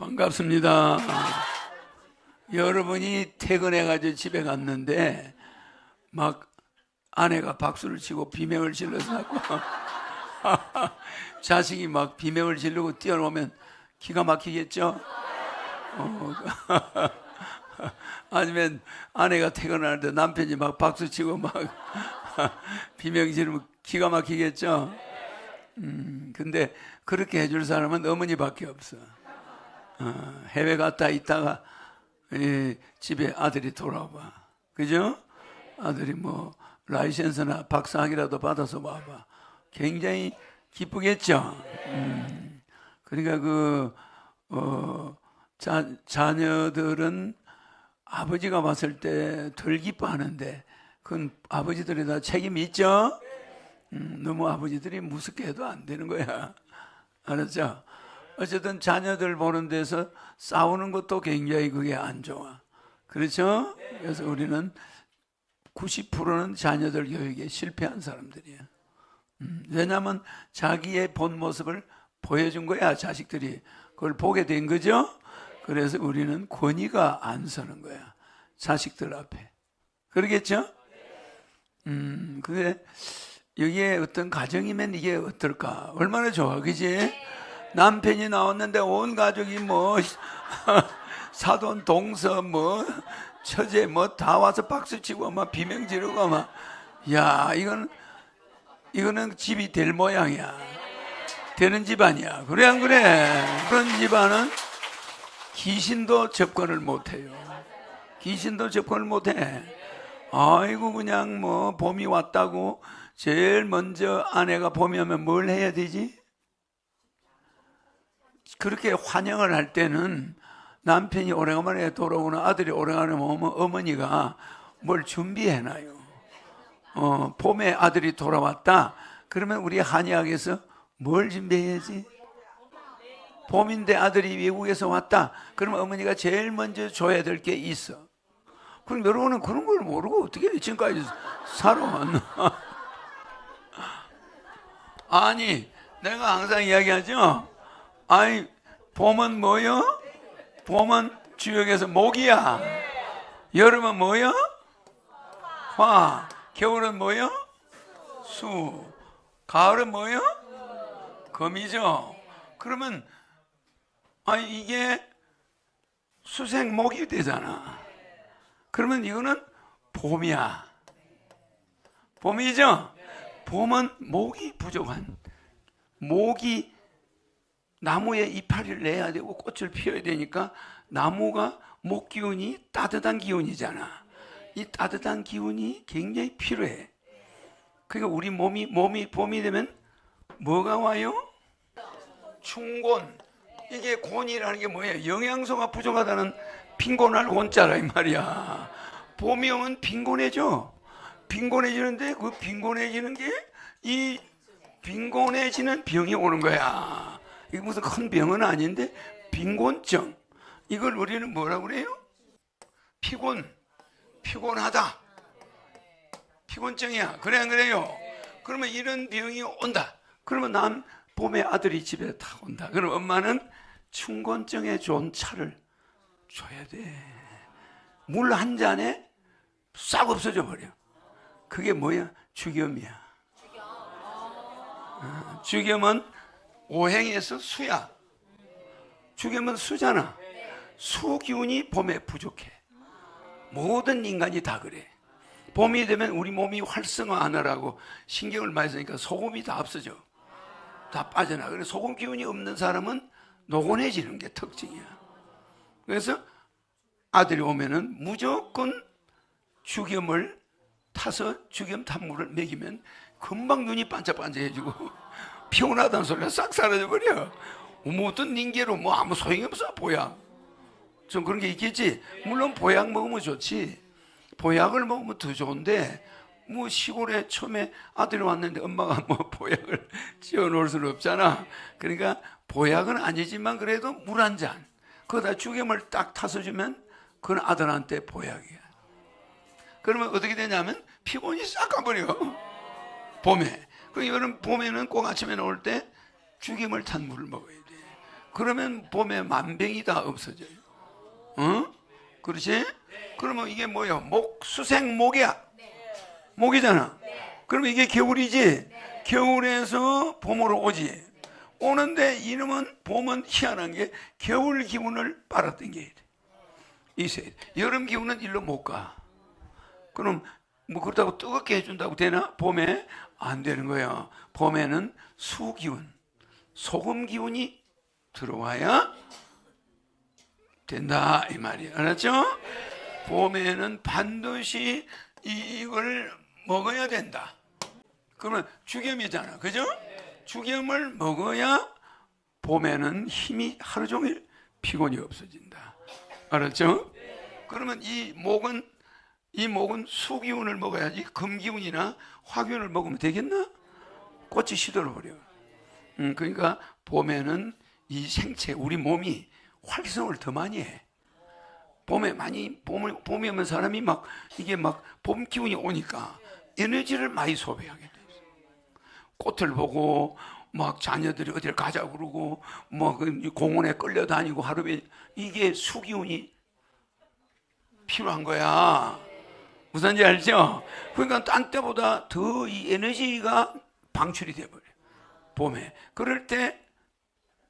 반갑습니다. 여러분이 퇴근해가지고 집에 갔는데 막 아내가 박수를 치고 비명을 질러서 자식이 막 비명을 지르고 뛰어오면 기가 막히겠죠? 아니면 아내가 퇴근하는데 남편이 막 박수 치고 막 비명 지르면 기가 막히겠죠? 근데 그렇게 해줄 사람은 어머니밖에 없어. 해외 갔다 있다가 집에 아들이 돌아와. 그죠? 아들이 뭐 라이센스나 박사학위라도 받아서 와봐. 굉장히 기쁘겠죠? 그러니까 자녀들은 아버지가 봤을 때 덜 기뻐하는데 그건 아버지들이 다 책임이 있죠? 너무 아버지들이 무섭게 해도 안 되는 거야. 알았죠? 어쨌든 자녀들 보는 데서 싸우는 것도 굉장히 그게 안 좋아. 그렇죠? 그래서 우리는 90%는 자녀들 교육에 실패한 사람들이에요. 왜냐하면 자기의 본 모습을 보여준 거야, 자식들이. 그걸 보게 된 거죠? 그래서 우리는 권위가 안 서는 거야, 자식들 앞에. 그러겠죠? 근데 여기에 어떤 가정이면 이게 어떨까? 얼마나 좋아, 그지? 남편이 나왔는데 온 가족이 뭐 사돈, 동서, 뭐 처제 뭐 다 와서 박수치고 막 비명 지르고 막, 야, 이거는 집이 될 모양이야. 되는 집안이야. 그래 안 그래? 그런 집안은 귀신도 접근을 못해요. 귀신도 접근을 못해. 아이고, 그냥 뭐 봄이 왔다고 제일 먼저 아내가 봄이 오면 뭘 해야 되지? 그렇게 환영을 할 때는 남편이 오래간만에 돌아오거나 아들이 오래간만에 오면 어머니가 뭘 준비해놔요. 봄에 아들이 돌아왔다. 그러면 우리 한의학에서 뭘 준비해야지? 봄인데 아들이 외국에서 왔다. 그러면 어머니가 제일 먼저 줘야 될 게 있어. 그럼 여러분은 그런 걸 모르고 어떻게 지금까지 살아왔나? 아니, 내가 항상 이야기하죠. 아니, 봄은 뭐요? 봄은 주역에서 목이야. 여름은 뭐요? 화. 겨울은 뭐요? 수. 가을은 뭐요? 금이죠. 그러면 아니, 이게 수생목이 되잖아. 그러면 이거는 봄이야. 봄이죠? 봄은 목이 부족한, 목이 나무에 이파리를 내야 되고 꽃을 피워야 되니까 나무가 목 기운이 따뜻한 기운이잖아. 이 따뜻한 기운이 굉장히 필요해. 그러니까 우리 몸이 봄이 되면 뭐가 와요? 충곤. 이게 곤이라는 게 뭐예요? 영양소가 부족하다는 빈곤할 곤자라 이 말이야. 봄이 오면 빈곤해져. 빈곤해지는데 그 빈곤해지는 게 이 빈곤해지는 병이 오는 거야. 이게 무슨 큰 병은 아닌데 빈곤증. 이걸 우리는 뭐라고 그래요? 피곤하다. 피곤증이야. 그래 안 그래요? 그러면 이런 병이 온다. 그러면 봄에 아들이 집에 다 온다. 그럼 엄마는 충곤증에 좋은 차를 줘야 돼. 물 한 잔에 싹 없어져 버려. 그게 뭐야? 죽염이야. 죽염은 오행에서 수야. 죽염은 수잖아. 수 기운이 봄에 부족해. 모든 인간이 다 그래. 봄이 되면 우리 몸이 활성화하느라고 신경을 많이 쓰니까 소금이 다 없어져. 다 빠져나. 그래서 소금 기운이 없는 사람은 노곤해지는 게 특징이야. 그래서 아들이 오면은 무조건 죽염을 타서 죽염 탄물을 먹이면 금방 눈이 반짝반짝해지고 피곤하다는 소리가 싹 사라져버려. 어떤 닌게로 뭐 아무 소용이 없어. 보약 좀 그런 게 있겠지. 물론 보약 먹으면 좋지. 보약을 먹으면 더 좋은데 뭐 시골에 처음에 아들이 왔는데 엄마가 뭐 보약을 지어 놓을 수는 없잖아. 그러니까 보약은 아니지만 그래도 물 한 잔 거기다 죽염을 딱 타서 주면 그건 아들한테 보약이야. 그러면 어떻게 되냐면 피곤이 싹 가버려. 봄에. 그 여름 봄에는 꼭 아침에 나올 때 죽임을 탄 물을 먹어야 돼. 그러면 봄에 만병이 다 없어져요. 어? 그렇지? 그러면 이게 뭐야? 수생목이야. 목이잖아. 그러면 이게 겨울이지. 겨울에서 봄으로 오지. 오는데 이놈은 봄은 희한한 게 겨울 기운을 빨아당겨야 돼. 있어야 돼. 여름 기운은 일로 못 가. 그럼 뭐 그렇다고 뜨겁게 해준다고 되나? 봄에 안 되는 거야. 봄에는 수기운, 소금 기운이 들어와야 된다 이 말이야. 알았죠? 봄에는 반드시 이걸 먹어야 된다. 그러면 죽염이잖아, 그죠? 죽염을 먹어야 봄에는 힘이 하루 종일 피곤이 없어진다. 알았죠? 그러면 이 목은 수기운을 먹어야지 금기운이나 화기운을 먹으면 되겠나? 꽃이 시들어버려. 그러니까 봄에는 이 생체, 우리 몸이 활성을 더 많이 해. 봄이 오면 사람이 이게 봄 기운이 오니까 에너지를 많이 소비하게 돼. 꽃을 보고 자녀들이 어딜 가자고 그러고 공원에 끌려다니고 하루에 이게 수기운이 필요한 거야. 무슨지 알죠? 그러니까 딴 때보다 더 이 에너지가 방출이 돼버려. 봄에. 그럴 때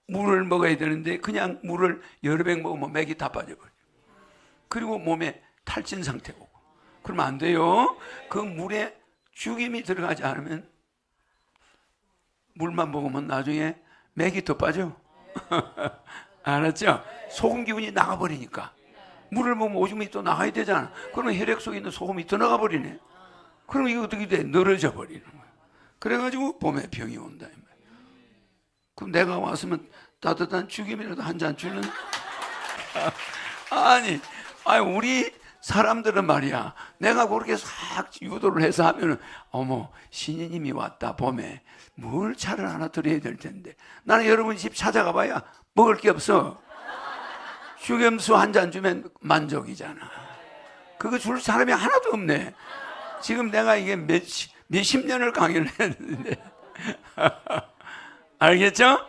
물을 먹어야 되는데 그냥 물을 여러 병 먹으면 맥이 다 빠져버려. 그리고 몸에 탈진 상태고. 그러면 안 돼요. 그 물에 죽임이 들어가지 않으면 물만 먹으면 나중에 맥이 더 빠져. 알았죠? 소금 기운이 나가버리니까. 물을 먹으면 오줌이 또 나가야 되잖아. 그러면 혈액 속에 있는 소금이 더 나가버리네. 그러면 이거 어떻게 돼? 늘어져 버리는 거야. 그래가지고 봄에 병이 온다. 그럼 내가 왔으면 따뜻한 죽임이라도 한 잔 주는? 아니, 우리 사람들은 말이야. 내가 그렇게 싹 유도를 해서 하면은, 어머, 신이님이 왔다, 봄에. 뭘 차를 하나 드려야 될 텐데. 나는 여러분 집 찾아가 봐야 먹을 게 없어. 죽염수 한 잔 주면 만족이잖아. 그거 줄 사람이 하나도 없네. 지금 내가 이게 몇십 년을 강연을 했는데. 알겠죠?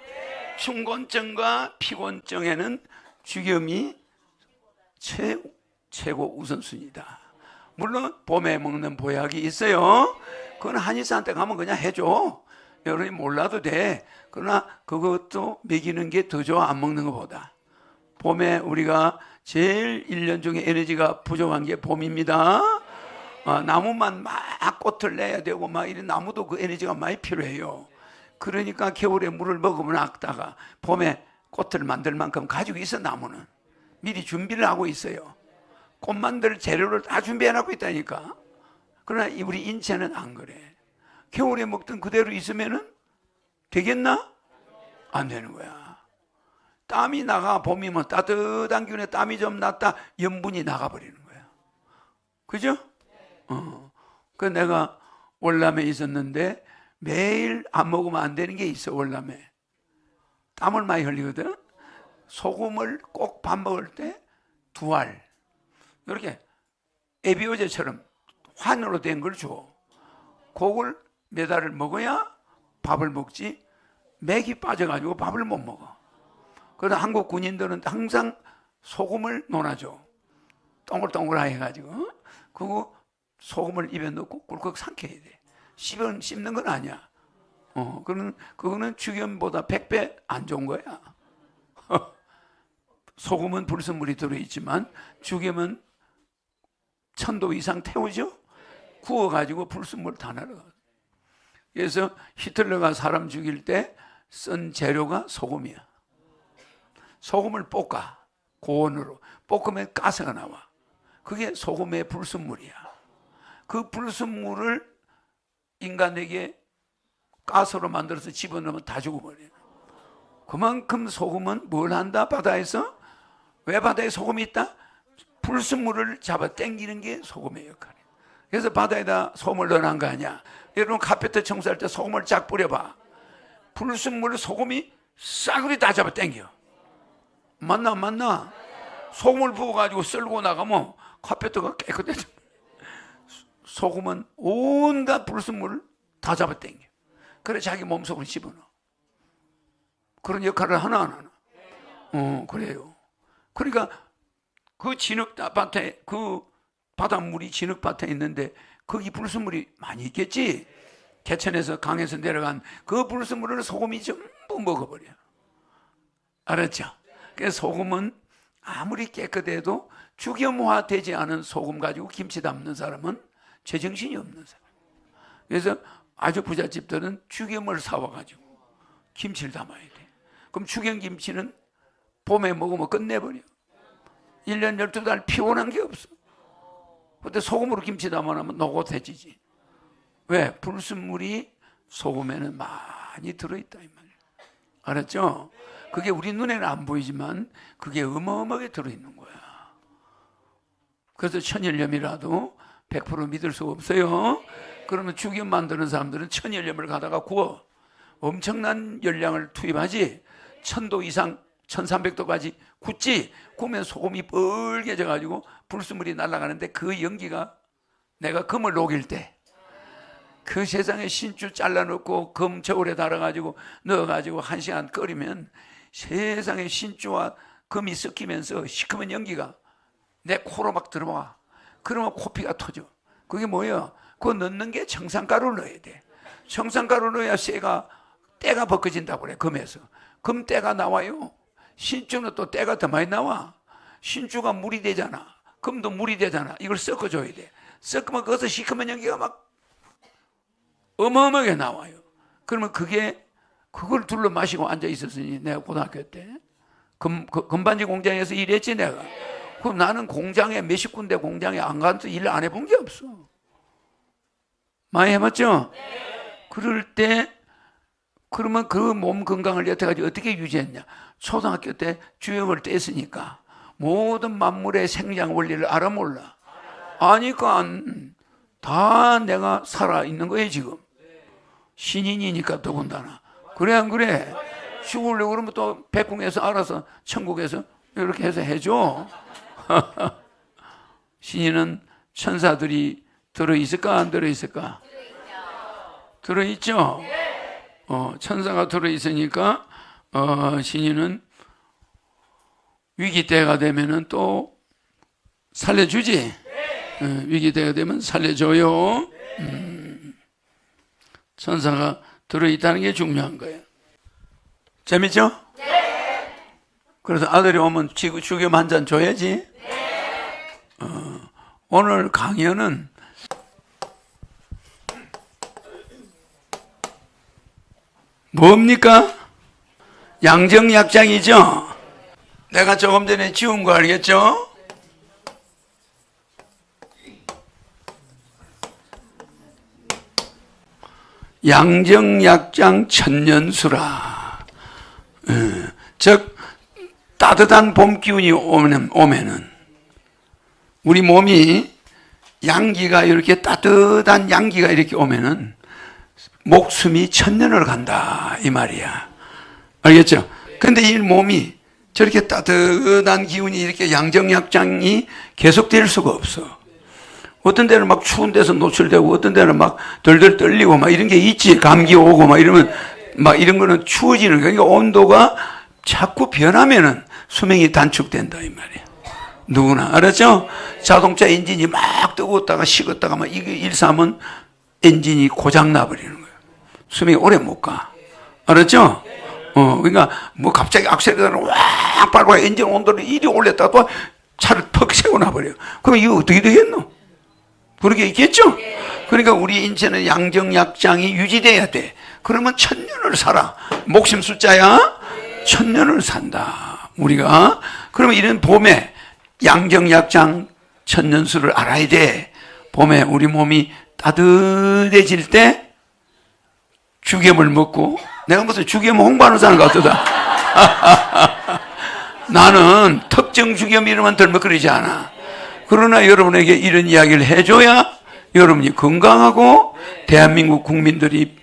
춘곤증과 피곤증에는 죽염이 최고 우선순위다. 물론 봄에 먹는 보약이 있어요. 그건 한의사한테 가면 그냥 해줘. 여러분이 몰라도 돼. 그러나 그것도 먹이는 게 더 좋아, 안 먹는 것보다. 봄에 우리가 제일 1년 중에 에너지가 부족한 게 봄입니다. 나무만 꽃을 내야 되고 이런 나무도 그 에너지가 많이 필요해요. 그러니까 겨울에 물을 먹으면 악다가 봄에 꽃을 만들 만큼 가지고 있어. 나무는 미리 준비를 하고 있어요. 꽃 만들 재료를 다 준비해놓고 있다니까. 그러나 우리 인체는 안 그래. 겨울에 먹던 그대로 있으면은 되겠나? 안 되는 거야. 땀이 나가. 봄이면 따뜻한 기운에 땀이 좀 났다, 염분이 나가버리는 거야. 그죠? 그 내가 월남에 있었는데 매일 안 먹으면 안 되는 게 있어. 월남에 땀을 많이 흘리거든. 소금을 꼭 밥 먹을 때 2알 이렇게 에비오제처럼 환으로 된 걸 줘. 그걸 몇 알을 먹어야 밥을 먹지. 맥이 빠져가지고 밥을 못 먹어. 그래서 한국 군인들은 항상 소금을 논아줘. 동글동글하게 해가지고. 그거 소금을 입에 넣고 꿀꺽 삼켜야 돼. 씹는 건 아니야. 그거는 죽염보다 100배 안 좋은 거야. 소금은 불순물이 들어있지만 죽염은 1000도 이상 태우죠. 구워가지고 불순물 다 날아가. 그래서 히틀러가 사람 죽일 때 쓴 재료가 소금이야. 소금을 볶아. 고온으로 볶으면 가스가 나와. 그게 소금의 불순물이야. 그 불순물을 인간에게 가스로 만들어서 집어넣으면 다 죽어버려요. 그만큼 소금은 뭘 한다? 바다에서? 왜 바다에 소금이 있다? 불순물을 잡아 당기는 게 소금의 역할이에요. 그래서 바다에다 소금을 넣어놓은 거 아니야. 여러분 카페트 청소할 때 소금을 쫙 뿌려봐. 불순물을 소금이 싸그리 다 잡아 당겨. 맞나? 소금을 부어가지고 썰고 나가면 카페트가 깨끗해져. 소금은 온갖 불순물을 다 잡아 당겨. 그래 자기 몸속으로 집어넣어. 그런 역할을 하나. 그래요. 그러니까 그 진흙밭에, 그 바닷물이 진흙밭에 있는데 거기 불순물이 많이 있겠지. 개천에서 강에서 내려간 그 불순물을 소금이 전부 먹어버려. 알았죠? 그래서 소금은 아무리 깨끗해도 죽염화되지 않은 소금 가지고 김치 담는 사람은 제정신이 없는 사람. 그래서 아주 부잣집들은 죽염을 사와가지고 김치를 담아야 돼. 그럼 죽염김치는 봄에 먹으면 끝내버려. 1년 12달 피곤한 게 없어. 근데 소금으로 김치 담아놓으면 노곤해지지. 왜? 불순물이 소금에는 많이 들어있다 이 말이야. 알았죠? 그게 우리 눈에는 안 보이지만 그게 어마어마하게 들어있는 거야. 그래서 천일염이라도 100% 믿을 수 없어요. 그러면 죽염 만드는 사람들은 천일염을 가다가 구워 엄청난 열량을 투입하지. 1000도 이상 1300도까지 굳지. 구우면 소금이 뻘개져 가지고 불순물이 날아가는데 그 연기가 내가 금을 녹일 때 그 세상에 신주 잘라놓고 금 저울에 달아가지고 넣어가지고 1시간 끓이면 세상에 신주와 금이 섞이면서 시커먼 연기가 내 코로 막 들어와. 그러면 코피가 터져. 그게 뭐예요? 그거 넣는 게 청산가루를 넣어야 돼. 청산가루 넣어야 때가 벗겨진다고 그래. 금에서 금때가 나와요. 신주는 또 때가 더 많이 나와. 신주가 물이 되잖아. 금도 물이 되잖아. 이걸 섞어줘야 돼. 섞으면 거기서 시커먼 연기가 막 어마어마하게 나와요. 그러면 그걸 둘러 마시고 앉아 있었으니 내가 고등학교 때 금반지 공장에서 일했지 내가. 그럼 나는 공장에 몇십 군데 공장에 안 가서 일 안 해본 게 없어. 많이 해봤죠? 그럴 때 그러면 그 몸 건강을 여태까지 어떻게 유지했냐? 초등학교 때 주역을 뗐으니까 모든 만물의 생장 원리를 알아 몰라. 아니까 다 내가 살아있는 거예요 지금. 신인이니까 더군다나. 그래 안 그래? 죽으려고 그러면 또 백궁에서 알아서 천국에서 이렇게 해서 해줘. 신인은 천사들이 들어있을까 안 들어있을까? 들어있죠? 천사가 들어있으니까 신인은 위기 때가 되면은 또 살려주지. 위기 때가 되면 살려줘요. 천사가 들어있다는 게 중요한 거예요. 재밌죠? 네. 그래서 아들이 오면 죽염 한 잔 줘야지. 네. 오늘 강연은 뭡니까? 양정약장이죠? 내가 조금 전에 지운 거 알겠죠? 양정약장 천년수라. 즉 따뜻한 봄 기운이 오면은 우리 몸이 양기가 이렇게 따뜻한 양기가 이렇게 오면은 목숨이 천년을 간다 이 말이야. 알겠죠? 근데 이 몸이 저렇게 따뜻한 기운이 이렇게 양정약장이 계속될 수가 없어. 어떤 데는 막 추운 데서 노출되고 어떤 데는 막 덜덜 떨리고 막 이런 게 있지. 감기 오고 막 이러면 막 이런 거는 추워지는 거야. 그러니까 온도가 자꾸 변하면은 수명이 단축된다 이 말이야. 누구나 알았죠? 자동차 엔진이 막 뜨거웠다가 식었다가 막 이게 일삼은 엔진이 고장 나버리는 거야. 수명이 오래 못 가. 알았죠? 그러니까 뭐 갑자기 악셀레터를 확 밟아 엔진 온도를 이리 올렸다가 또 차를 턱 세워놔버려. 그럼 이거 어떻게 되겠노? 그렇게 있겠죠? 그러니까 우리 인체는 양정약장이 유지돼야 돼. 그러면 천년을 살아. 목숨 숫자야? 천년을 산다. 우리가. 그러면 이런 봄에 양정약장 천년수를 알아야 돼. 봄에 우리 몸이 따뜻해질 때 죽염을 먹고, 내가 무슨 죽염 홍보하는 사람 같다. 나는 특정 죽염 이름은 덜먹거리지 않아. 그러나 여러분에게 이런 이야기를 해줘야 여러분이 건강하고 대한민국 국민들이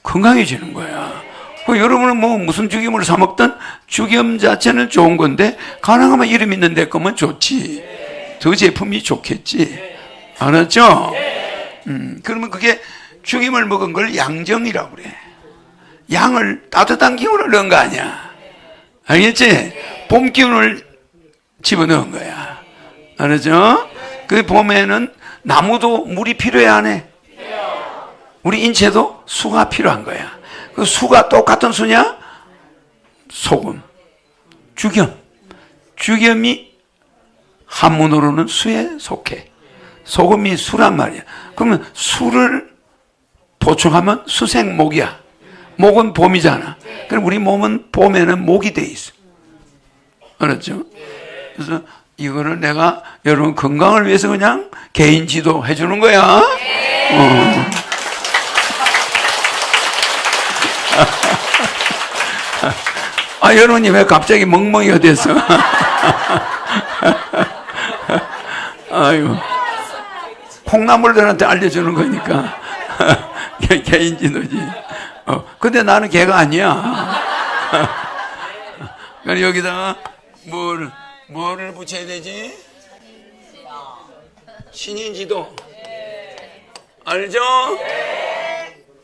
건강해지는 거야. 여러분은 뭐 무슨 죽염을 사 먹든 죽염 자체는 좋은 건데 가능하면 이름 있는 데 거면 좋지. 더 제품이 좋겠지. 알았죠? 그러면 그게 죽임을 먹은 걸 양정이라고 그래. 양을 따뜻한 기운을 넣은 거 아니야. 알겠지? 봄 기운을 집어넣은 거야. 알았죠? 그 봄에는 나무도 물이 필요해, 안 해? 우리 인체도 수가 필요한 거야. 그 수가 똑같은 수냐? 소금, 죽염. 죽염이 한문으로는 수에 속해. 소금이 수란 말이야. 그러면 수를 보충하면 수생목이야. 목은 봄이잖아. 그럼 우리 몸은 봄에는 목이 돼 있어. 알았죠? 그래서 이거를 내가 여러분 건강을 위해서 그냥 개인 지도 해주는 거야. 아, 여러분이 왜 갑자기 멍멍이가 됐어? 아유, 콩나물들한테 알려주는 거니까. 개인 지도지. 근데 나는 개가 아니야. 그러니까 여기다가 뭐를 붙여야 되지? 신인지도. 알죠?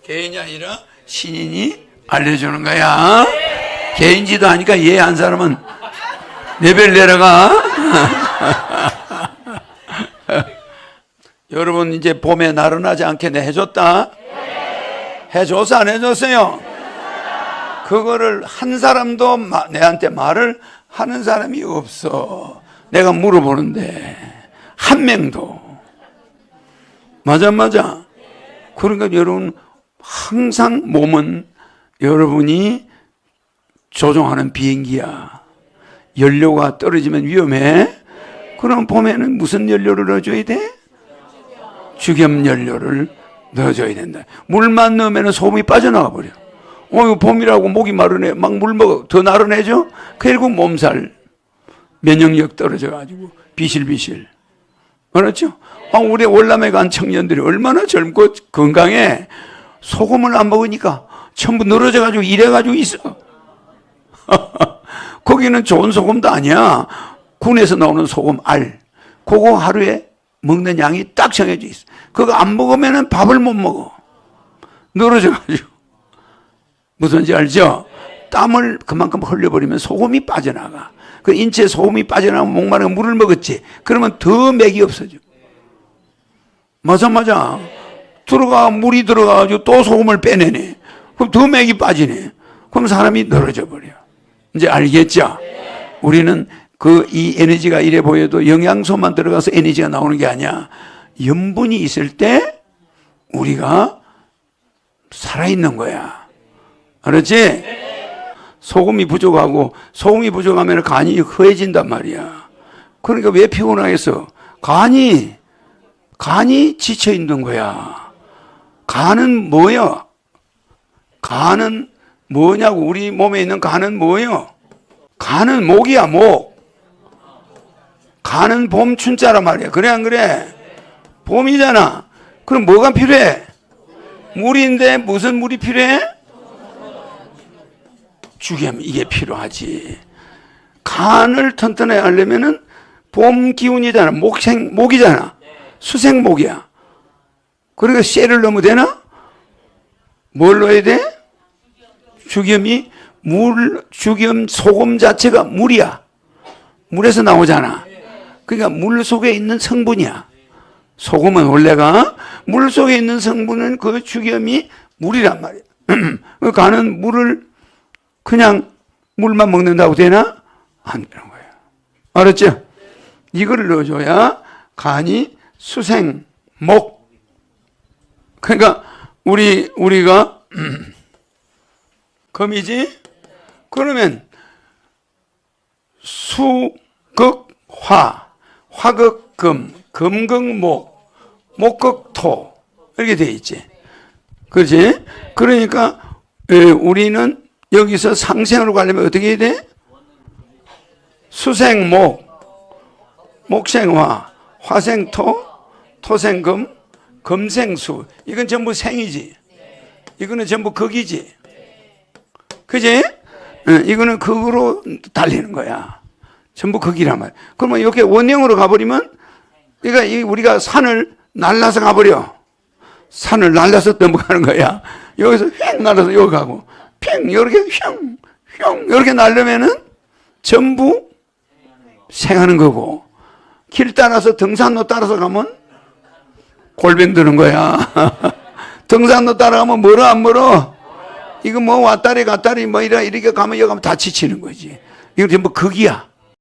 개인이 아니라 신인이 알려주는 거야. 개인지도 하니까 이해 안 사람은 레벨 내려가. 여러분 이제 봄에 나른하지 않게 내 해줬다? 해줘서 안 해줬어요? 그거를 한 사람도 내한테 말을 하는 사람이 없어. 내가 물어보는데 한 명도. 맞아. 그러니까 여러분 항상 몸은 여러분이 조종하는 비행기야. 연료가 떨어지면 위험해. 그럼 봄에는 무슨 연료를 넣어줘야 돼? 죽염 연료를 넣어줘야 된다. 물만 넣으면 소금이 빠져나가 버려. 이거 봄이라고 목이 마르네. 막 물 먹어. 더 나른해져? 결국 몸살, 면역력 떨어져가지고 비실비실. 그렇죠? 우리 월남에 간 청년들이 얼마나 젊고 건강해. 소금을 안 먹으니까 전부 늘어져가지고 이래가지고 있어. 거기는 좋은 소금도 아니야. 군에서 나오는 소금 알. 그거 하루에 먹는 양이 딱 정해져 있어. 그거 안 먹으면 밥을 못 먹어. 늘어져가지고. 무슨지 알죠? 땀을 그만큼 흘려버리면 소금이 빠져나가. 그 인체에 소금이 빠져나가면 목마르고 물을 먹었지. 그러면 더 맥이 없어져. 맞아. 물이 들어가가지고 또 소금을 빼내네. 그럼 더 맥이 빠지네. 그럼 사람이 늘어져 버려. 이제 알겠죠? 우리는 이 에너지가 이래 보여도 영양소만 들어가서 에너지가 나오는 게 아니야. 염분이 있을 때 우리가 살아있는 거야. 알았지? 소금이 부족하면 간이 허해진단 말이야. 그러니까 왜 피곤하겠어? 간이 지쳐 있는 거야. 간은 뭐야? 간은 뭐냐고. 우리 몸에 있는 간은 뭐예요? 간은 목이야, 목. 간은 봄 춘자란 말이야. 그래 안 그래? 봄이잖아. 그럼 뭐가 필요해? 물인데 무슨 물이 필요해? 죽염, 이게 필요하지. 간을 튼튼하게 하려면은 봄 기운이잖아. 목이잖아. 수생목이야. 그러니까 쇠를 넣으면 되나? 뭘 넣어야 돼? 죽염 소금 자체가 물이야. 물에서 나오잖아. 그러니까 물 속에 있는 성분이야. 소금은 원래가 물 속에 있는 성분은 그 죽염이 물이란 말이야. 그 간은 그냥 물만 먹는다고 되나? 안 되는 거야. 알았죠? 이거를 넣어줘야 간이 수생목. 그러니까 우리가 금이지? 그러면 수극화, 화극금, 금극목, 목극토 이렇게 돼 있지. 그렇지? 그러니까 우리는 여기서 상생으로 가려면 어떻게 해야 돼? 수생목, 목생화, 화생토, 토생금, 금생수. 이건 전부 생이지. 이거는 전부 극이지. 그지? 이거는 극으로 달리는 거야. 전부 극이란 말이야. 그러면 이렇게 원형으로 가버리면, 그러니까 우리가 산을 날라서 가버려. 산을 날라서 넘어가는 거야. 여기서 휙 날아서 여기 가고, 핑, 이렇게 휙, 이렇게 날려면은 전부 생하는 거고, 길 따라서 등산로 따라서 가면 골병 드는 거야. 등산로 따라가면 멀어 안 멀어? 이거 뭐 왔다리 갔다리 뭐 이렇게 가면 여기 가면 다 지치는 거지. 이거 전부 극이야.